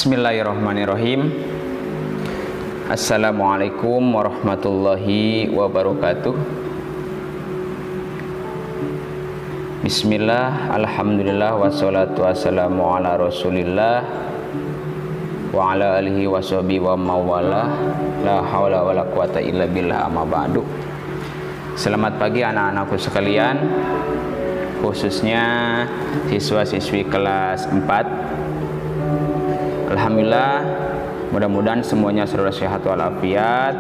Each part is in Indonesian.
Bismillahirrahmanirrahim. Assalamualaikum warahmatullahi wabarakatuh. Bismillah, alhamdulillah, wassalatu wassalamu ala rasulillah wa ala alihi wa sahbihi wa mawala. La hawla wa la quwata illa billah, amma ba'du. Selamat pagi anak-anakku sekalian, khususnya siswa-siswi kelas 4. Alhamdulillah, mudah-mudahan semuanya selalu sehat walafiat,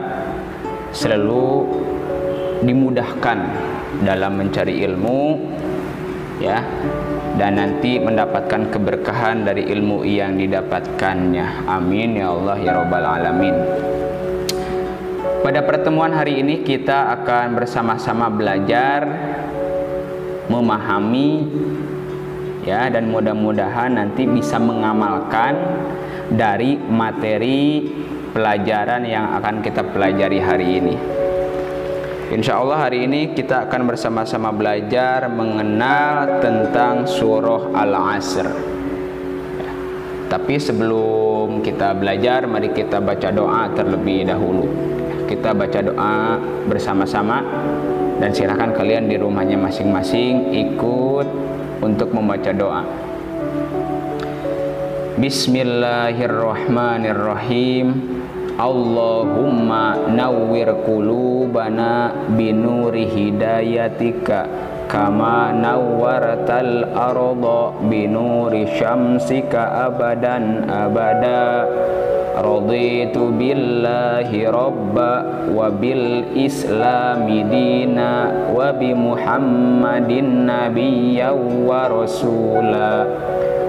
selalu dimudahkan dalam mencari ilmu, ya, dan nanti mendapatkan keberkahan dari ilmu yang didapatkannya. Amin ya Allah ya Rabbal alamin. Pada pertemuan hari ini kita akan bersama-sama belajar, memahami, ya, dan mudah-mudahan nanti bisa mengamalkan dari materi pelajaran yang akan kita pelajari hari ini. Insya Allah hari ini kita akan bersama-sama belajar mengenal tentang surah Al-Asr, ya. Tapi sebelum kita belajar, mari kita baca doa terlebih dahulu. Kita baca doa bersama-sama, dan silakan kalian di rumahnya masing-masing ikut untuk membaca doa. Bismillahirrahmanirrahim. Allahumma nawwir qulubana binuri hidayatika kama nawwartal arda binuri syamsika abadan abada. Raditu billahi rabba wa bil islami dina wa bi muhammadin nabiyya wa rasula.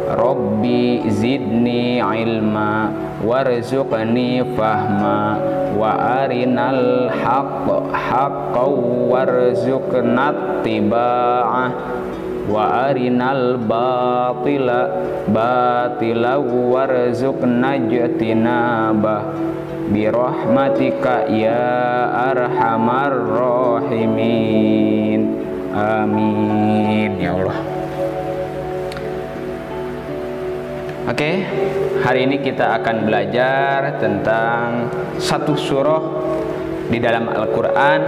Rabbi zidni ilma warzuqni fahma wa arinal haqqa haqqan warzuqna ittiba'ah wa arinal batila batila warzuqna ijtinabah birahmatika ya arhamar rahimin. Amin ya Allah. Oke, hari ini kita akan belajar tentang satu surah di dalam Al-Quran.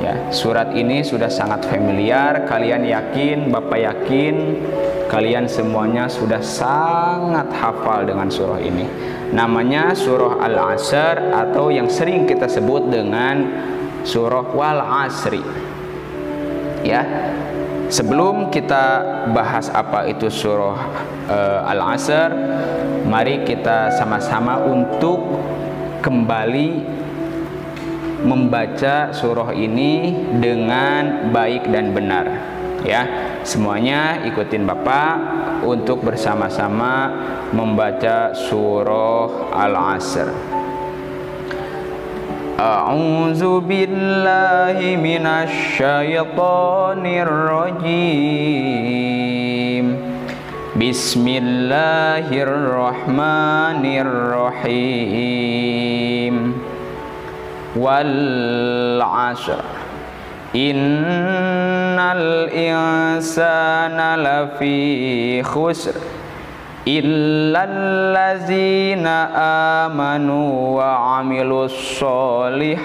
Ya, surat ini sudah sangat familiar. Kalian yakin, Bapak yakin, kalian semuanya sudah sangat hafal dengan surah ini. Namanya surah Al-Asr, atau yang sering kita sebut dengan surah Wal Asri. Ya, sebelum kita bahas apa itu surah Al-Asr, mari kita sama-sama untuk kembali membaca surah ini dengan baik dan benar, ya. Semuanya ikutin Bapak untuk bersama-sama membaca surah Al-Asr. A'udzu billahi minasy syaithanir rajim. Bismillahirrahmanirrahim. Wal 'ashr innal insana lafi khusr illal ladzina amanu wa 'amilus solihati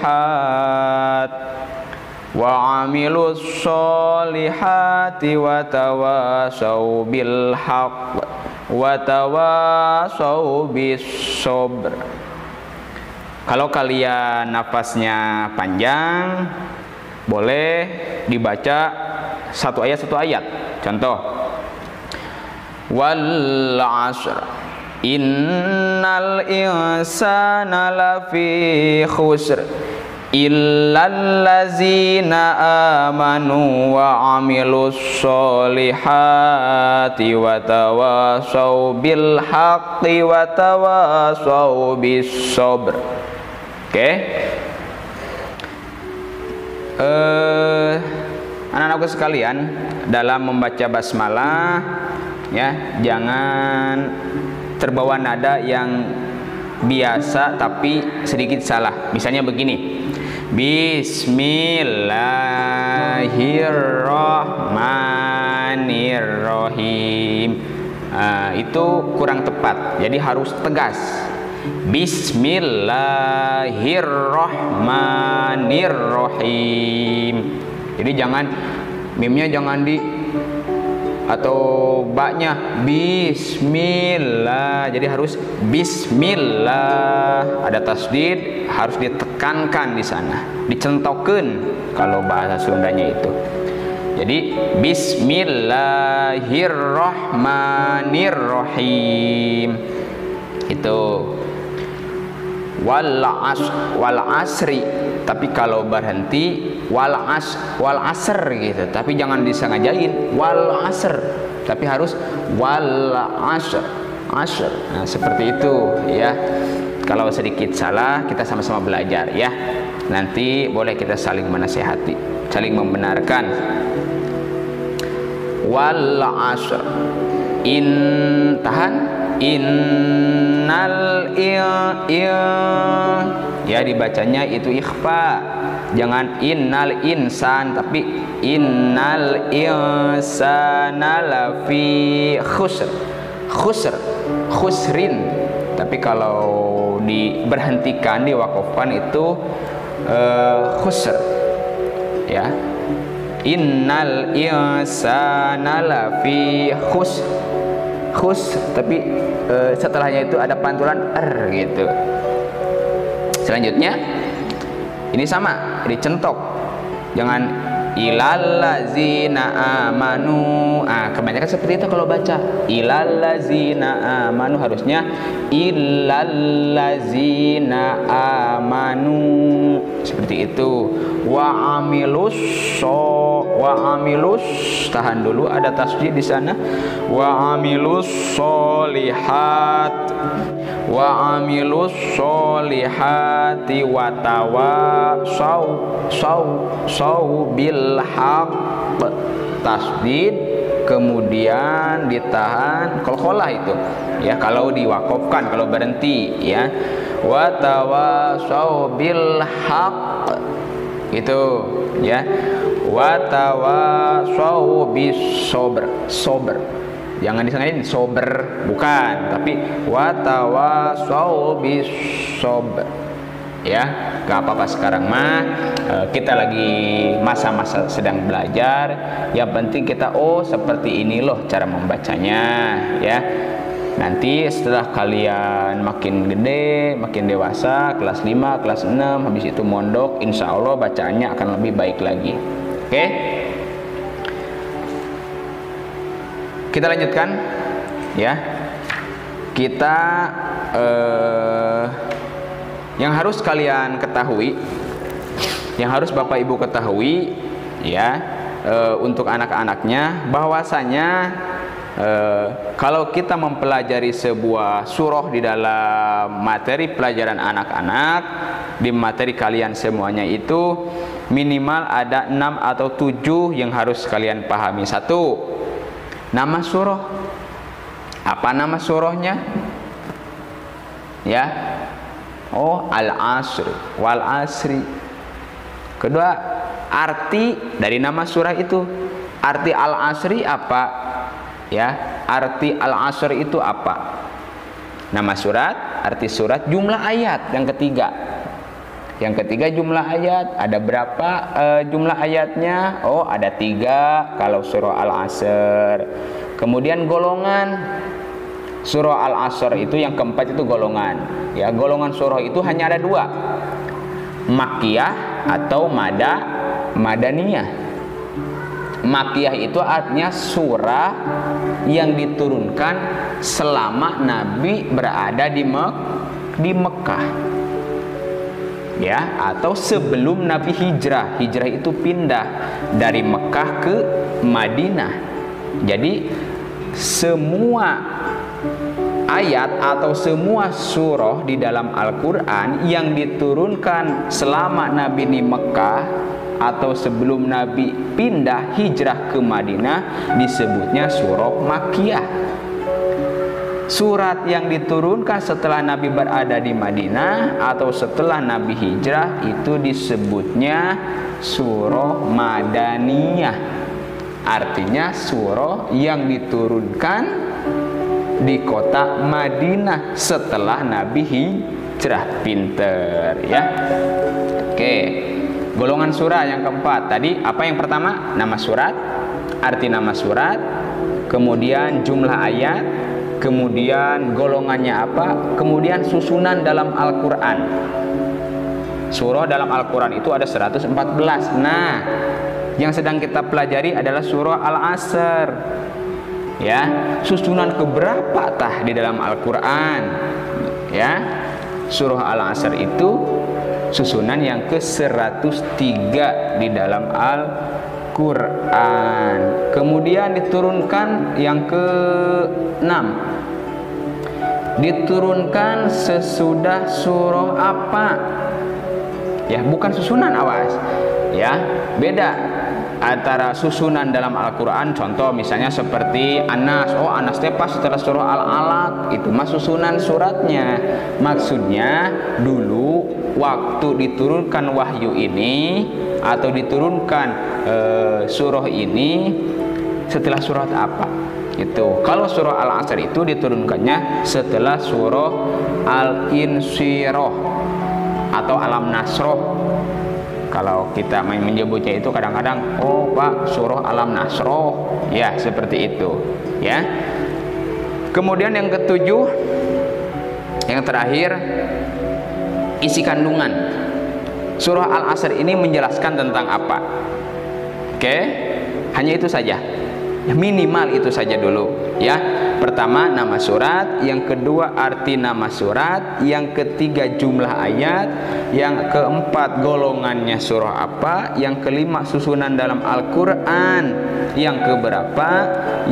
wa tawasau bil haqq wa tawasau bis sabr. Kalau kalian nafasnya panjang, boleh dibaca satu ayat. Contoh, wal 'ashr innal insana lafi khusr illal ladzina amanu wa 'amilus solihati wa tawasau bil haqqi wa tawasau bis sabr. Oke. Anak-anakku sekalian, dalam membaca basmalah, ya, jangan terbawa nada yang biasa tapi sedikit salah. Misalnya begini, Bismillahirrahmanirrahim. itu kurang tepat. Jadi harus tegas. Bismillahirrahmanirrahim. Jadi jangan mimnya jangan di atau baknya bismillah. Jadi harus bismillah. Ada tasdid, harus ditekankan di sana, dicentokkan kalau bahasa Sundanya itu. Jadi bismillahirrahmanirrahim. Itu wal asri. Tapi kalau berhenti wal asr gitu, tapi jangan disengajain wal asr, tapi harus wal asr. Nah, seperti itu ya. Kalau sedikit salah kita sama-sama belajar ya. Nanti boleh kita saling menasihati, saling membenarkan. Wal asr. Innal ya dibacanya itu ikhfa. Jangan innal insan, tapi innal insana lafi khusrin. Tapi kalau diberhentikan, diwakafkan itu khusr ya. Innal insana lafi tapi setelahnya itu ada pantulan gitu. Selanjutnya ini sama, dicentok. Jangan ilallazina amanu. Kebanyakan seperti itu kalau baca. Ilallazina amanu, harusnya illallazina amanu. Seperti itu. Wa amilus tahan dulu, ada tasdid di sana. Wa amilus solihat wa tawasau bil haqq. Tasdid kemudian ditahan qalqalah itu ya kalau diwakafkan, kalau berhenti ya. Wa tawasau bil haqq itu ya. Wa tawasau bis sabr. Jangan disengajain sober, bukan, tapi wa tawasau bis sabr. Ya, gak apa-apa sekarang mah kita lagi masa-masa sedang belajar. Yang penting kita seperti ini loh cara membacanya ya. Nanti setelah kalian makin gede, makin dewasa, kelas 5, kelas 6, habis itu mondok, insya Allah bacaannya akan lebih baik lagi. Oke? Kita lanjutkan ya. Kita yang harus kalian ketahui, yang harus Bapak Ibu ketahui ya, untuk anak-anaknya, bahwasanya kalau kita mempelajari sebuah surah di dalam materi pelajaran anak-anak, di materi kalian semuanya itu minimal ada 6 atau 7 yang harus kalian pahami. 1, nama surah. Apa nama surahnya? Ya. Al-Asr, wal asri. Kedua, arti dari nama surah itu. Arti Al-Asri apa? Ya, arti Al-Asr itu apa? Nama surat, arti surat, jumlah ayat. Yang ketiga. Yang ketiga jumlah ayat. Ada berapa jumlah ayatnya? Ada 3 kalau surah Al-Asr. Kemudian golongan. Surah Al-Asr itu yang keempat itu golongan. Ya, golongan surah itu hanya ada 2. Makkiyah atau madaniyah. Makkiyah itu artinya surah yang diturunkan selama Nabi berada di Mekah. Ya, atau sebelum Nabi hijrah. Hijrah itu pindah dari Mekah ke Madinah. Jadi semua ayat atau semua surah di dalam Al-Quran yang diturunkan selama Nabi di Mekah atau sebelum Nabi pindah hijrah ke Madinah disebutnya surah Makkiyah. Surat yang diturunkan setelah Nabi berada di Madinah atau setelah Nabi hijrah itu disebutnya surah Madaniyah. Artinya surah yang diturunkan di kota Madinah setelah Nabi hijrah. Pinter ya. Oke, golongan surah yang keempat. Tadi apa yang pertama? Nama surat, arti nama surat, kemudian jumlah ayat, kemudian golongannya apa, kemudian susunan dalam Al-Quran. Surah dalam Al-Quran itu ada 114. Nah, yang sedang kita pelajari adalah surah Al-Asr. Ya, susunan keberapa tah di dalam Al-Quran? Ya, surah Al-Asr itu susunan yang ke-103 di dalam Al-Quran. Kemudian diturunkan yang ke-6. Diturunkan sesudah surah apa? Ya, bukan susunan, awas. Ya, beda antara susunan dalam Al-Quran. Contoh misalnya seperti Anas. Oh, Anas tepas setelah surah Al-Alaq. Itu mah susunan suratnya. Maksudnya dulu waktu diturunkan wahyu ini atau diturunkan surah ini setelah surat apa? Itu. Kalau surah Al-Asr itu diturunkannya setelah surah Al-Insyirah atau Alam Nasroh. Kalau kita menyebutnya itu kadang-kadang, oh Pak, surah Alam Nasroh. Ya, seperti itu. Ya. Kemudian yang ketujuh, yang terakhir, isi kandungan. Surah Al-Asr ini menjelaskan tentang apa? Oke, hanya itu saja. Minimal itu saja dulu. Ya, pertama nama surat, yang kedua arti nama surat, yang ketiga jumlah ayat, yang keempat golongannya surah apa, yang kelima susunan dalam Al-Quran, yang keberapa,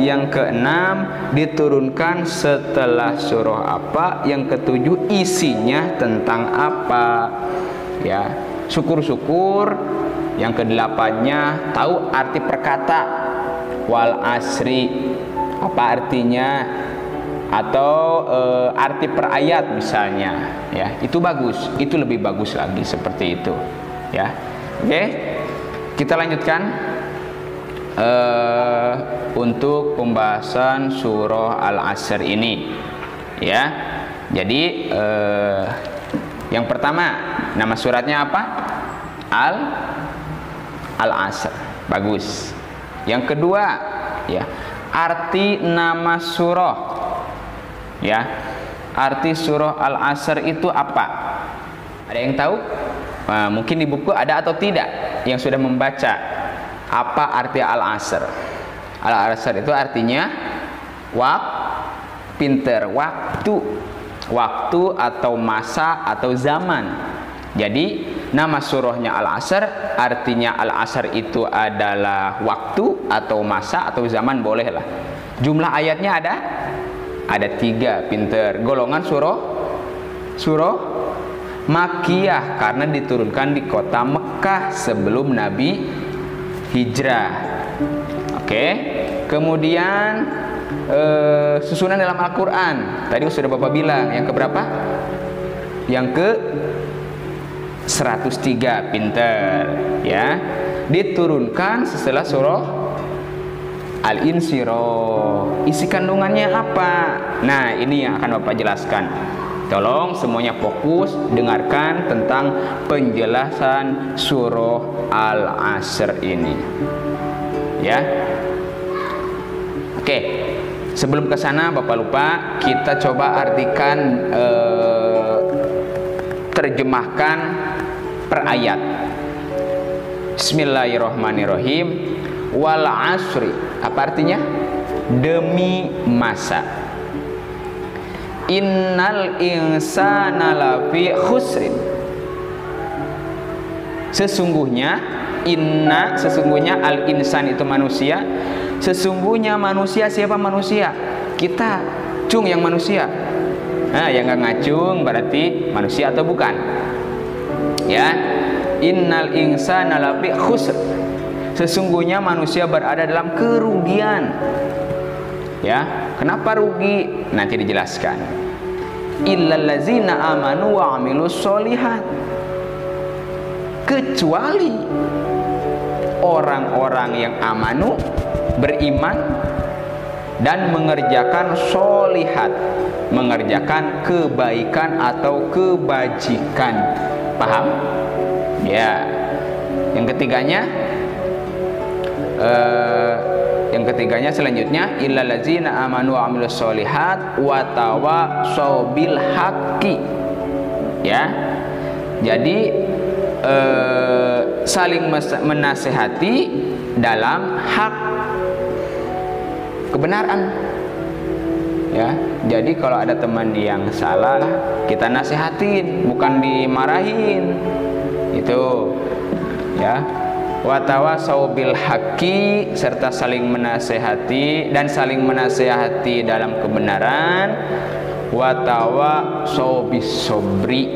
yang keenam diturunkan setelah surah apa, yang ketujuh isinya tentang apa. Ya, syukur-syukur yang kedelapannya tahu arti perkata. Wal asri apa artinya, atau arti per ayat misalnya, ya itu bagus, itu lebih bagus lagi seperti itu, ya. Oke, kita lanjutkan untuk pembahasan surah Al-Asr ini, ya. Jadi yang pertama nama suratnya apa? Al-Asr, bagus. Yang kedua, ya, arti nama surah. Ya, arti surah Al-Asr itu apa? Ada yang tahu? Mungkin di buku ada atau tidak yang sudah membaca apa arti Al-Asr? Al-Asr itu artinya pinter, waktu atau masa atau zaman. Jadi nama surahnya Al-Asr, artinya Al-Asr itu adalah waktu atau masa atau zaman, boleh lah. Jumlah ayatnya ada 3, pinter. Golongan surah Makkiyah karena diturunkan di kota Mekah sebelum Nabi hijrah. Oke. Kemudian susunan dalam Al-Quran. Tadi sudah Bapak bilang yang keberapa? Yang ke 103, pinter, ya. Diturunkan setelah surah Al-Insyirah. Isi kandungannya apa? Nah, ini yang akan Bapak jelaskan. Tolong semuanya fokus dengarkan tentang penjelasan surah Al-Asr ini, ya. Oke, sebelum ke sana Bapak lupa, kita coba artikan, terjemahkan per ayat. Bismillahirrahmanirrahim. Wal asri, apa artinya? Demi masa. Innal insana lafi khusrin. Sesungguhnya al insan itu manusia. Sesungguhnya manusia, siapa manusia? Kita, cung, yang manusia. Nah, yang nggak ngacung berarti manusia atau bukan? Ya, innal insana lafi khusr. Sesungguhnya manusia berada dalam kerugian. Ya, kenapa rugi? Nanti dijelaskan. Illal ladzina amanu wa amilus sholihat. Kecuali orang-orang yang amanu, beriman, dan mengerjakan sholihat, mengerjakan kebaikan atau kebajikan. Paham? Ya. Yang ketiganya selanjutnya illal ladzina amanu wa amilus sholihat wa tawashaw bil haqqi. Ya. Jadi saling menasehati dalam hak kebenaran. Ya, jadi kalau ada teman yang salah, kita nasihatin, bukan dimarahin. Itu ya. Wa tawasau bil haqqi, serta saling menasehati dan saling menasehati dalam kebenaran. Wa tawasau bis sabri,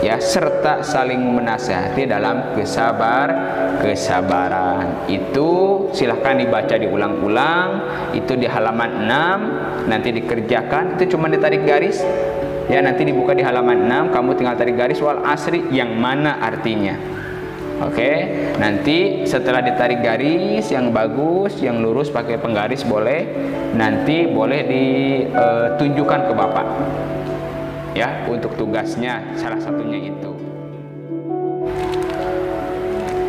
ya, serta saling menasehati dalam kesabaran. Itu silahkan dibaca diulang-ulang. Itu di halaman 6, nanti dikerjakan. Itu cuma ditarik garis. Ya, nanti dibuka di halaman 6, kamu tinggal tarik garis wal asri yang mana artinya. Oke, nanti setelah ditarik garis yang bagus, yang lurus pakai penggaris boleh, nanti boleh ditunjukkan ke Bapak. Ya, untuk tugasnya salah satunya itu.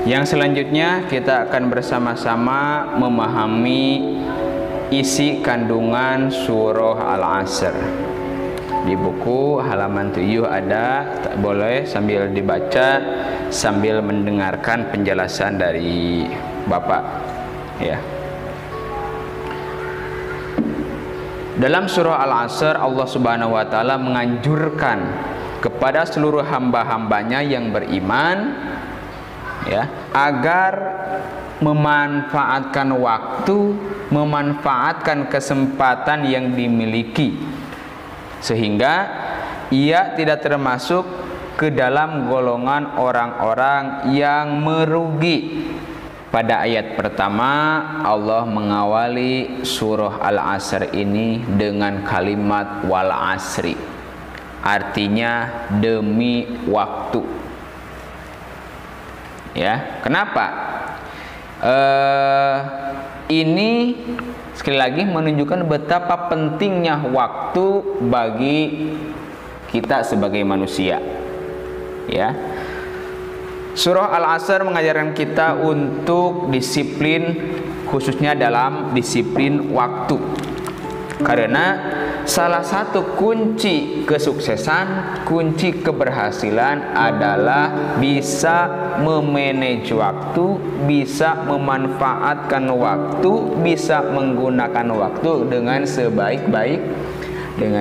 Yang selanjutnya kita akan bersama-sama memahami isi kandungan surah Al-Asr. Di buku halaman 7 ada, boleh sambil dibaca sambil mendengarkan penjelasan dari Bapak. Ya. Dalam surah Al-Asr, Allah Subhanahu wa taala menganjurkan kepada seluruh hamba-hambanya yang beriman, ya, agar memanfaatkan waktu, memanfaatkan kesempatan yang dimiliki, sehingga ia tidak termasuk ke dalam golongan orang-orang yang merugi. Pada ayat pertama, Allah mengawali surah Al-Asr ini dengan kalimat wal asri, artinya demi waktu. Ya, kenapa? Ini sekali lagi menunjukkan betapa pentingnya waktu bagi kita sebagai manusia. Ya. Surah Al-Asr mengajarkan kita untuk disiplin, khususnya dalam disiplin waktu. Karena salah satu kunci kesuksesan, kunci keberhasilan adalah bisa memanage waktu, bisa memanfaatkan waktu, bisa menggunakan waktu dengan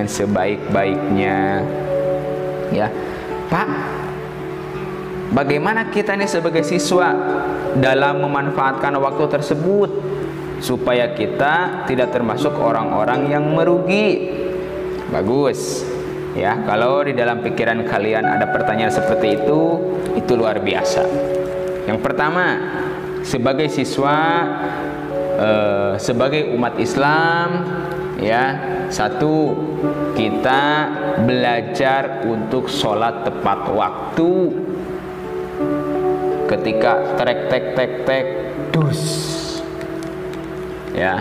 sebaik-baiknya. Ya, Pak, bagaimana kita ini sebagai siswa dalam memanfaatkan waktu tersebut supaya kita tidak termasuk orang-orang yang merugi? Bagus. Ya, kalau di dalam pikiran kalian ada pertanyaan seperti itu luar biasa. Yang pertama, sebagai siswa, sebagai umat Islam, ya, satu, kita belajar untuk sholat tepat waktu. Ketika tek dus, ya,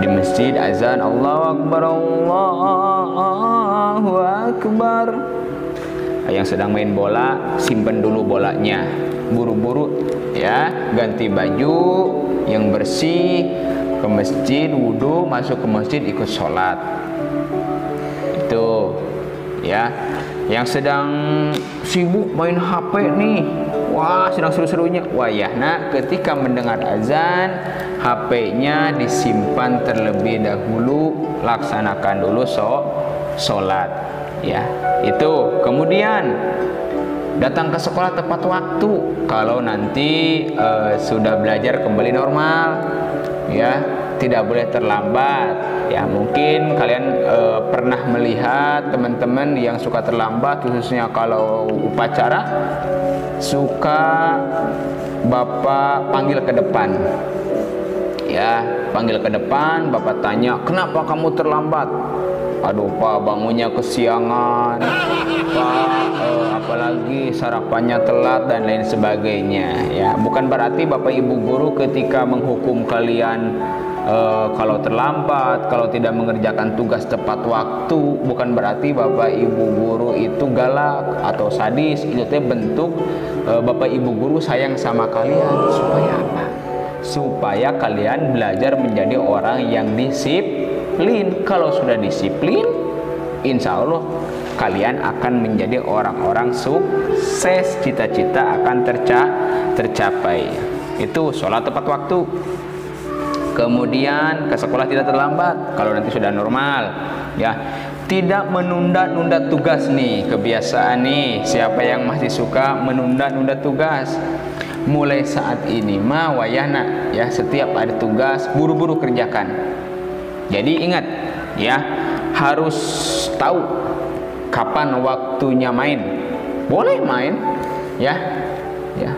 di masjid azan Allahu Akbar, Allahu Akbar. Yang sedang main bola, simpen dulu bolanya, buru-buru, ya, ganti baju yang bersih, ke masjid, wudhu, masuk ke masjid, ikut sholat. Itu, ya. Yang sedang sibuk main HP nih, wah, sedang seru-serunya, wah ya, nah, ketika mendengar azan, HP-nya disimpan terlebih dahulu, laksanakan dulu sholat, ya. Itu. Kemudian datang ke sekolah tepat waktu. Kalau nanti sudah belajar kembali normal, ya, tidak boleh terlambat. Ya, mungkin kalian pernah melihat teman-teman yang suka terlambat, khususnya kalau upacara, suka Bapak panggil ke depan. Ya, panggil ke depan, Bapak tanya, "Kenapa kamu terlambat?" "Aduh, Pak, bangunnya kesiangan, Pak, apalagi sarapannya telat dan lain sebagainya." Ya, bukan berarti Bapak Ibu guru ketika menghukum kalian kalau terlambat, kalau tidak mengerjakan tugas tepat waktu, bukan berarti bapak ibu guru itu galak atau sadis. Itu bentuk bapak ibu guru sayang sama kalian. Supaya apa? Supaya kalian belajar menjadi orang yang disiplin. Kalau sudah disiplin, insya Allah kalian akan menjadi orang-orang sukses. Cita-cita akan tercapai. Itu sholat tepat waktu. Kemudian ke sekolah tidak terlambat kalau nanti sudah normal, ya. Tidak menunda-nunda tugas nih, kebiasaan nih. Siapa yang masih suka menunda-nunda tugas? Mulai saat ini mah wayana, ya, setiap ada tugas buru-buru kerjakan. Jadi ingat, ya, harus tahu kapan waktunya main. Boleh main, ya,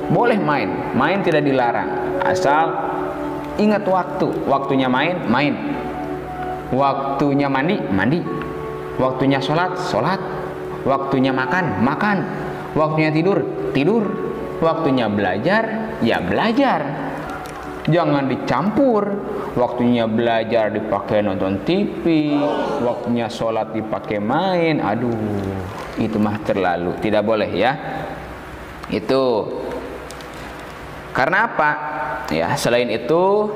boleh main. Main tidak dilarang, asal ingat waktunya main. Waktunya mandi. Waktunya sholat. Waktunya makan. Waktunya tidur. Waktunya belajar, ya belajar. Jangan dicampur. Waktunya belajar dipakai nonton TV, waktunya sholat dipakai main. Aduh, itu mah terlalu, tidak boleh, ya. Itu karena apa? Ya, selain itu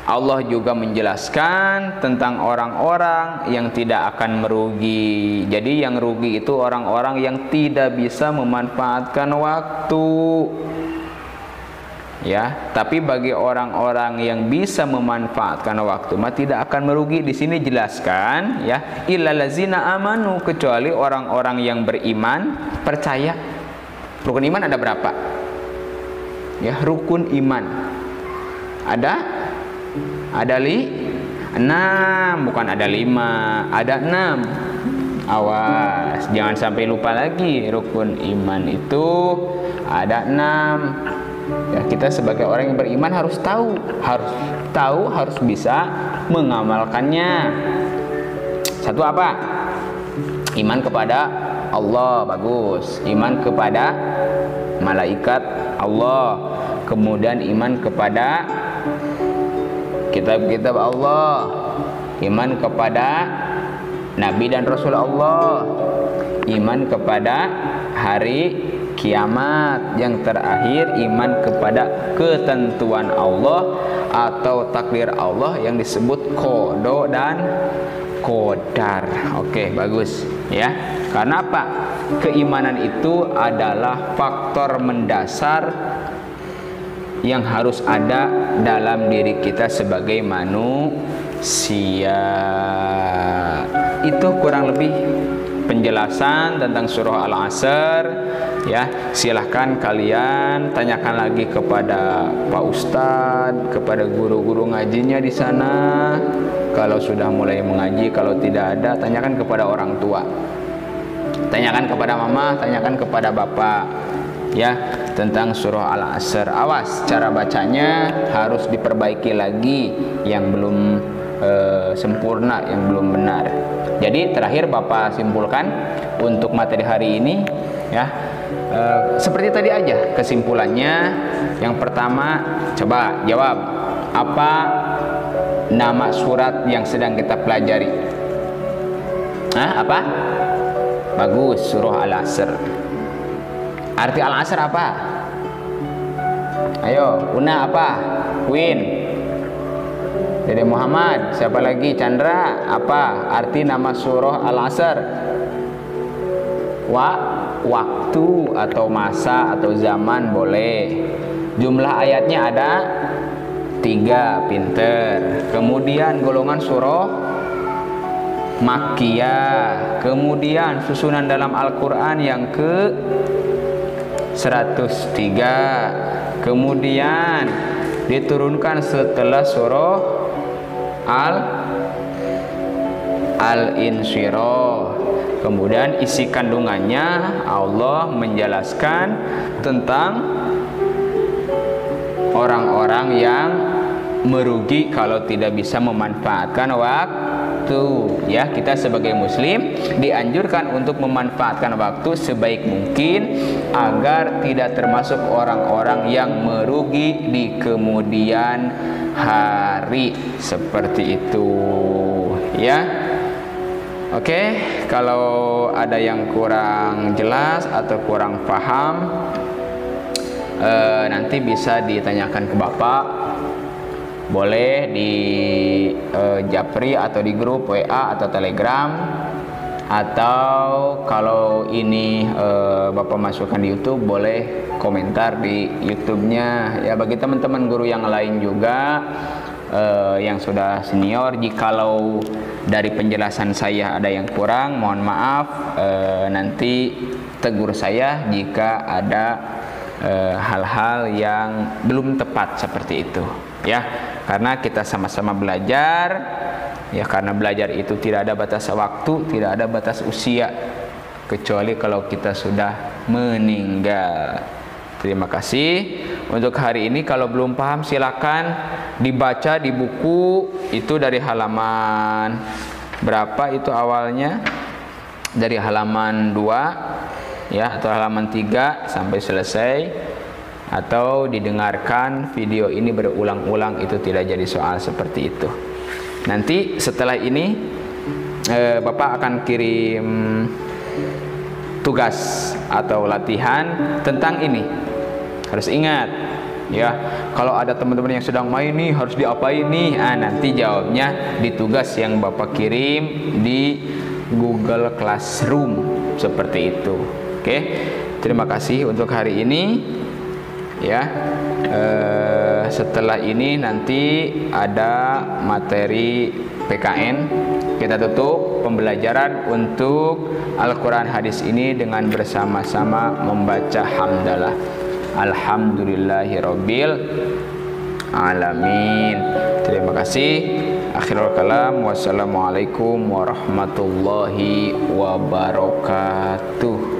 Allah juga menjelaskan tentang orang-orang yang tidak akan merugi. Jadi yang rugi itu orang-orang yang tidak bisa memanfaatkan waktu. Ya, tapi bagi orang-orang yang bisa memanfaatkan waktu mah tidak akan merugi. Di sini jelaskan, ya, illallazina amanu, kecuali orang-orang yang beriman, percaya. Rukun iman ada berapa? Ya, rukun iman ada 6, bukan ada 5, ada 6. Awas, jangan sampai lupa lagi. Rukun iman itu ada 6. Ya, kita sebagai orang yang beriman harus tahu, harus bisa mengamalkannya. Satu apa? Iman kepada Allah, bagus. Iman kepada malaikat Allah. Kemudian iman kepada kitab-kitab Allah, iman kepada Nabi dan Rasul Allah, iman kepada hari kiamat, yang terakhir iman kepada ketentuan Allah atau takdir Allah yang disebut qada dan qadar. Oke, bagus, ya. Karena apa? Keimanan itu adalah faktor mendasar yang harus ada dalam diri kita sebagai manusia. Itu kurang lebih penjelasan tentang surah Al-Asr, ya. Silahkan kalian tanyakan lagi kepada Pak Ustadz, kepada guru-guru ngajinya di sana. Kalau sudah mulai mengaji, kalau tidak ada, tanyakan kepada orang tua, tanyakan kepada mama, tanyakan kepada bapak, ya, tentang surah Al-Asr. Awas, cara bacanya harus diperbaiki lagi yang belum sempurna, yang belum benar. Jadi terakhir bapak simpulkan untuk materi hari ini, ya, seperti tadi aja kesimpulannya. Yang pertama, coba jawab, apa nama surat yang sedang kita pelajari? Apa? Bagus, surah Al-Asr. Arti Al-Asr apa? Ayo, Una apa? Queen, Dede Muhammad, siapa lagi? Chandra, apa arti nama surah Al-Asr? Waktu atau masa atau zaman boleh. Jumlah ayatnya ada 3, pinter. Kemudian golongan surah Makkiyah. Kemudian susunan dalam Al-Quran yang ke 103. Kemudian diturunkan setelah surah Al-Insyirah. Kemudian isi kandungannya Allah menjelaskan tentang orang-orang yang merugi kalau tidak bisa memanfaatkan waktu. Ya, kita sebagai muslim dianjurkan untuk memanfaatkan waktu sebaik mungkin agar tidak termasuk orang-orang yang merugi di kemudian hari, seperti itu ya. Oke, kalau ada yang kurang jelas atau kurang paham, nanti bisa ditanyakan ke Bapak, boleh di Japri atau di grup WA atau Telegram, atau kalau ini Bapak masukkan di YouTube, boleh komentar di YouTube-nya ya. Bagi teman-teman guru yang lain juga yang sudah senior, jikalau dari penjelasan saya ada yang kurang, mohon maaf, nanti tegur saya jika ada hal-hal yang belum tepat seperti itu ya, karena kita sama-sama belajar ya, karena belajar itu tidak ada batas waktu, tidak ada batas usia, kecuali kalau kita sudah meninggal. Terima kasih untuk hari ini. Kalau belum paham silakan dibaca di buku itu dari halaman berapa itu awalnya, dari halaman 2 ya, atau halaman 3 sampai selesai, atau didengarkan video ini berulang-ulang, itu tidak jadi soal seperti itu. Nanti setelah ini Bapak akan kirim tugas atau latihan tentang ini. Harus ingat ya, kalau ada teman-teman yang sedang main nih, harus diapain nih, nanti jawabnya di tugas yang Bapak kirim di Google Classroom, seperti itu. Oke, terima kasih untuk hari ini ya. Setelah ini nanti ada materi PKN. Kita tutup pembelajaran untuk Al-Quran hadis ini dengan bersama-sama membaca hamdalah. Alhamdulillahirabbil alamin. Terima kasih. Akhirul kalam, wassalamualaikum warahmatullahi wabarakatuh.